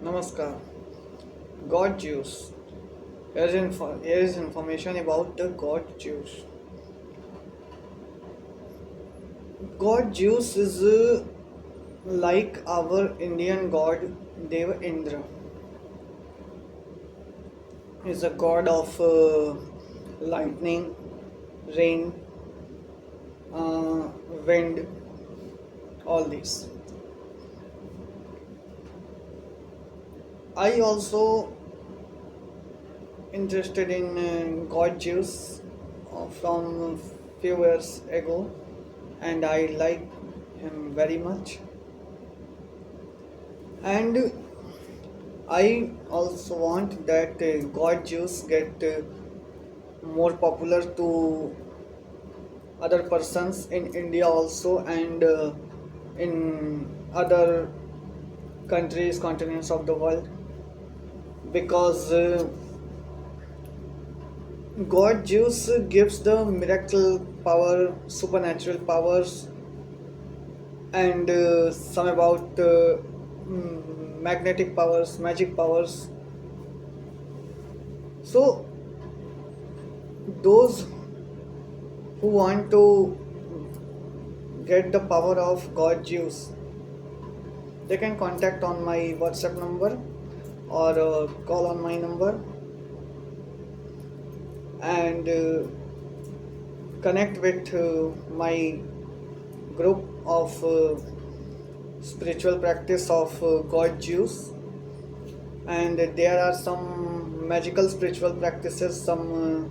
Namaskar. God Jews. Here is information about the God Jews. God Jews is like our Indian god Deva Indra. Is a god of lightning, rain, wind, all these. I also interested in God Jews from few years ago, and I like him very much. And I also want that God Jews get more popular to other persons in India also, and in other countries, continents of the world, because God Jews gives the miracle power, supernatural powers, and some about magnetic powers, magic powers. So those who want to get the power of God Jews, they can contact on my WhatsApp number or call on my number and connect with my group of spiritual practice of God Jews. And there are some magical spiritual practices, some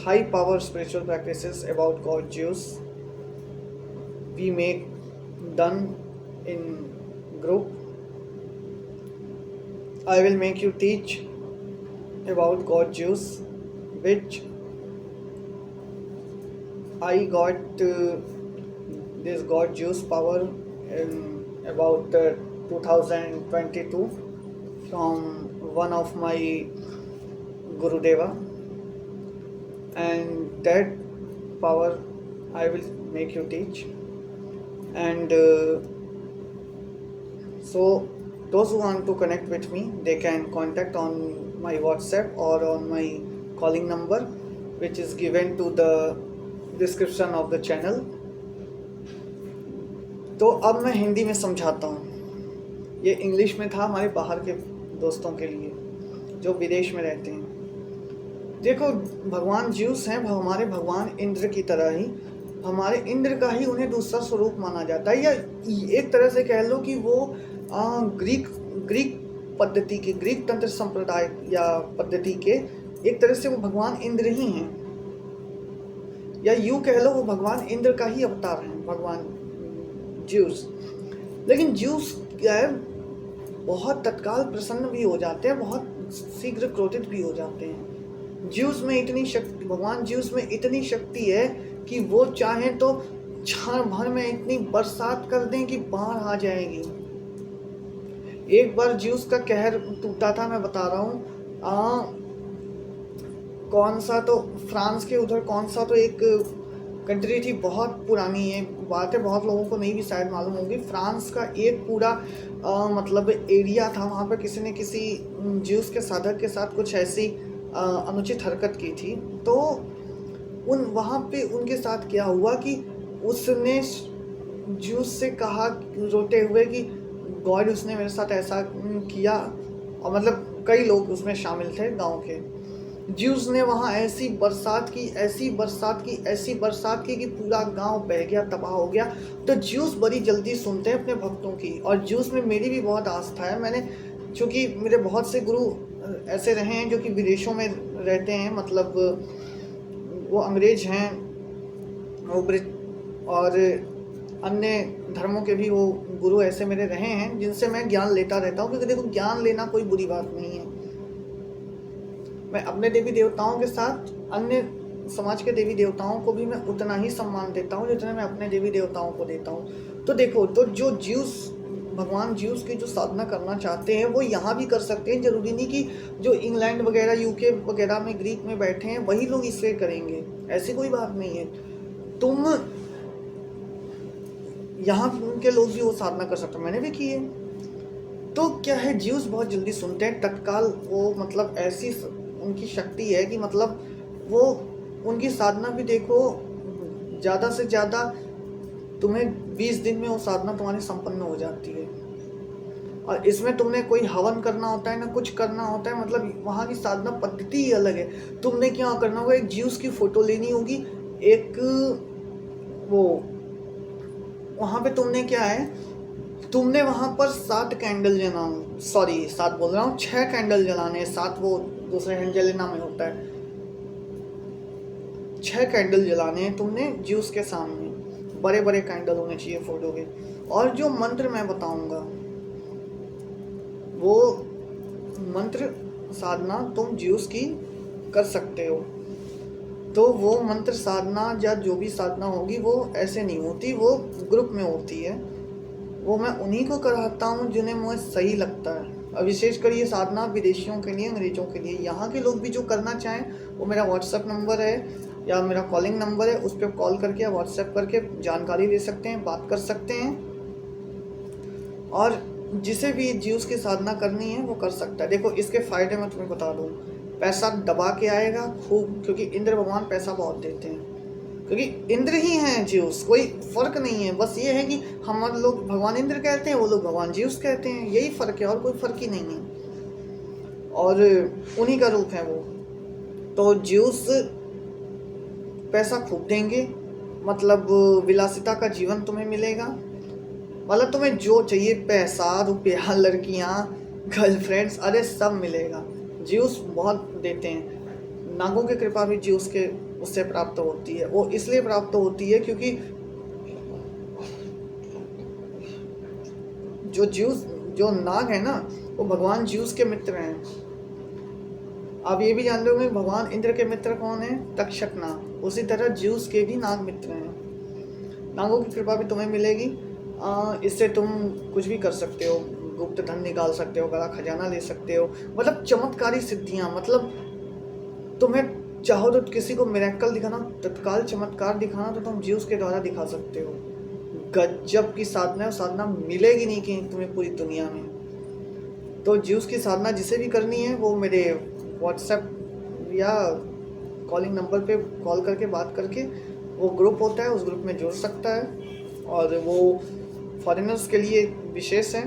high power spiritual practices about God Jews we make done in group. I will make you teach about God Jews, which I got this God Jews power in about 2022 from one of my Gurudeva, and that power I will make you teach. And so those who want to connect with me, they can contact on my WhatsApp or on my calling number, which is given to the description of the channel. तो अब मैं हिंदी में समझाता हूँ। ये English में था हमारे बाहर के दोस्तों के लिए जो विदेश में रहते हैं। देखो, भगवान ज्यूस हैं हमारे भगवान इंद्र की तरह ही, हमारे इंद्र का ही उन्हें दूसरा स्वरूप माना जाता है, या एक तरह से कह लो कि वो ग्रीक पद्धति के, ग्रीक तंत्र संप्रदाय या पद्धति के एक तरह से वो भगवान इंद्र ही हैं, या यूं कह लो वो भगवान इंद्र का ही अवतार हैं, भगवान ज्यूस। लेकिन ज्यूस क्या है, बहुत तत्काल प्रसन्न भी हो जाते हैं, बहुत शीघ्र क्रोधित भी हो जाते हैं। ज्यूस में इतनी शक्ति, भगवान ज्यूस में इतनी शक्ति है कि वो चाहें तो क्षण भर में इतनी बरसात कर दें कि बाढ़ आ जाएगी। एक बार ज्यूस का कहर टूटा था, मैं बता रहा हूँ। कौन सा तो फ्रांस के उधर कौन सा तो एक कंट्री थी, बहुत पुरानी है बात है, बहुत लोगों को नहीं भी शायद मालूम होगी। फ्रांस का एक पूरा मतलब एरिया था, वहाँ पर किसी ने किसी ज्यूस के साधक के साथ कुछ ऐसी अनुचित हरकत की थी। तो वहाँ पे उनके साथ क्या हुआ कि उसने ज्यूस से कहा रोते हुए कि गॉड, उसने मेरे साथ ऐसा किया, और मतलब कई लोग उसमें शामिल थे गांव के। ज्यूस ने वहाँ ऐसी बरसात की, ऐसी बरसात की, ऐसी बरसात की कि पूरा गांव बह गया, तबाह हो गया। तो ज्यूस बड़ी जल्दी सुनते हैं अपने भक्तों की, और ज्यूस में मेरी भी बहुत आस्था है। मैंने, चूँकि मेरे बहुत से गुरु ऐसे रहे हैं जो कि विदेशों में रहते हैं, मतलब वो अंग्रेज हैं, वो और अन्य धर्मों के भी वो गुरु ऐसे मेरे रहे हैं जिनसे मैं ज्ञान लेता रहता हूँ, क्योंकि देखो, ज्ञान लेना कोई बुरी बात नहीं है। मैं अपने देवी देवताओं के साथ अन्य समाज के देवी देवताओं को भी मैं उतना ही सम्मान देता हूँ जितना मैं अपने देवी देवताओं को देता हूँ। तो देखो, तो जो ज्यूस, भगवान ज्यूस की जो साधना करना चाहते हैं वो यहाँ भी कर सकते हैं। जरूरी नहीं कि जो इंग्लैंड वगैरह, यूके वगैरह में, ग्रीक में बैठे हैं वही लोग इसे करेंगे, ऐसी कोई बात नहीं है। तुम यहाँ के लोग भी वो साधना कर सकते हैं, मैंने भी की है। तो क्या है, ज्यूस बहुत जल्दी सुनते हैं, तत्काल वो मतलब ऐसी उनकी शक्ति है कि मतलब वो उनकी साधना भी देखो, ज़्यादा से ज़्यादा तुम्हें 20 दिन में वो साधना तुम्हारी संपन्न हो जाती है। और इसमें तुमने कोई हवन करना होता है ना कुछ करना होता है, मतलब वहाँ की साधना पद्धति ही अलग है। तुमने क्या करना होगा, एक ज्यूस की फ़ोटो लेनी होगी, एक वो वहाँ पे तुमने क्या है, तुमने वहाँ पर 7 कैंडल जलाना, सॉरी 7 बोल रहा हूँ, 6 कैंडल जलाने हैं, 7 वो दूसरे एंजेलिना में होता है। 6 कैंडल जलाने हैं तुमने ज्यूस के सामने, बड़े बड़े कैंडल होने चाहिए फोटो के। और जो मंत्र मैं बताऊंगा वो मंत्र साधना तुम ज्यूस की कर सकते हो। तो वो मंत्र साधना या जो भी साधना होगी वो ऐसे नहीं होती, वो ग्रुप में होती है। वो मैं उन्हीं को कराता हूँ जिन्हें मुझे सही लगता है। और विशेषकर ये साधना विदेशियों के लिए, अंग्रेज़ों के लिए। यहाँ के लोग भी जो करना चाहें वो मेरा व्हाट्सएप नंबर है या मेरा कॉलिंग नंबर है, उस पर कॉल करके या व्हाट्सएप करके जानकारी ले सकते हैं, बात कर सकते हैं। और जिसे भी ज्यूस की साधना करनी है वो कर सकता है। देखो इसके फ़ायदे मैं तुम्हें बता दूँ, पैसा दबा के आएगा खूब, क्योंकि इंद्र भगवान पैसा बहुत देते हैं, क्योंकि इंद्र ही हैं ज्यूस, कोई फ़र्क नहीं है। बस ये है कि हम लोग भगवान इंद्र कहते हैं, वो लोग भगवान ज्यूस कहते हैं, यही फ़र्क है और कोई फ़र्क ही नहीं है। और उन्हीं का रूप है वो। तो ज्यूस पैसा खूब देंगे, मतलब विलासिता का जीवन तुम्हें मिलेगा, मतलब तुम्हें जो चाहिए, पैसा, रुपया, लड़कियाँ, गर्लफ्रेंड्स, अरे सब मिलेगा। ज्यूस बहुत देते हैं। नागों की कृपा भी ज्यूस के उससे प्राप्त होती है। वो इसलिए प्राप्त होती है क्योंकि जो नाग है ना, वो भगवान ज्यूस के मित्र हैं। आप ये भी जानते होंगे भगवान इंद्र के मित्र कौन है, तक्षक नाग। उसी तरह ज्यूस के भी नाग मित्र हैं। नागों की कृपा भी तुम्हें मिलेगी। इससे तुम कुछ भी कर सकते हो, गुप्त धन निकाल सकते हो, बड़ा खजाना ले सकते हो, मतलब चमत्कारी सिद्धियाँ। मतलब तुम्हें चाहो तो किसी को मिरेकल दिखाना, तत्काल चमत्कार दिखाना, तो तुम ज्यूस के द्वारा दिखा सकते हो। गजब की साधना है, साधना मिलेगी नहीं कि तुम्हें पूरी दुनिया में। तो ज्यूस की साधना जिसे भी करनी है वो मेरे व्हाट्सएप या कॉलिंग नंबर पे कॉल करके बात करके, वो ग्रुप होता है उस ग्रुप में जुड़ सकता है। और वो फॉरेनर्स के लिए विशेष है,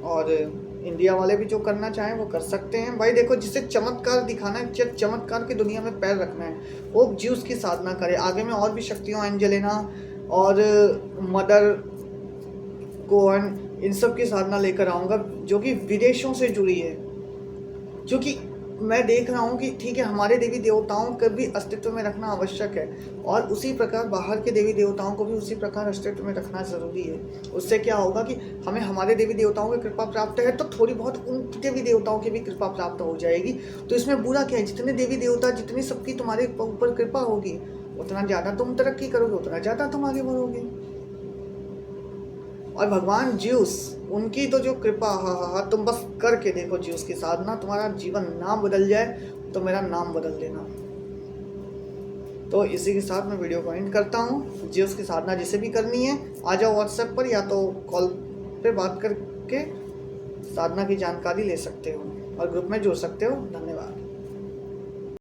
और इंडिया वाले भी जो करना चाहें वो कर सकते हैं। भाई देखो, जिसे चमत्कार दिखाना है, चमत्कार की दुनिया में पैर रखना है, वो ज्यूस की साधना करे। आगे में और भी शक्तियों, एंजेलिना और मदर गोवन, इन सब की साधना लेकर आऊँगा जो कि विदेशों से जुड़ी है। क्योंकि मैं देख रहा हूँ कि ठीक है, हमारे देवी देवताओं को भी अस्तित्व में रखना आवश्यक है, और उसी प्रकार बाहर के देवी देवताओं को भी उसी प्रकार अस्तित्व में रखना ज़रूरी है। उससे क्या होगा कि हमें हमारे देवी देवताओं की कृपा प्राप्त है तो थोड़ी बहुत उन देवी देवताओं की भी कृपा प्राप्त हो जाएगी। तो इसमें बुरा क्या है, जितने देवी देवता, जितनी सबकी तुम्हारे ऊपर कृपा होगी, उतना ज़्यादा तुम तरक्की करोगे, उतना ज़्यादा तुम आगे बढ़ोगे। और भगवान ज्यूस, उनकी तो जो कृपा, हाँ, तुम बस करके देखो ज्यूस की साधना, तुम्हारा जीवन ना बदल जाए तो मेरा नाम बदल देना। तो इसी के साथ मैं वीडियो को एंड करता हूँ। ज्यूस की साधना जिसे भी करनी है आ जाओ व्हाट्सएप पर, या तो कॉल पे बात करके साधना की जानकारी ले सकते हो और ग्रुप में जुड़ सकते हो। धन्यवाद।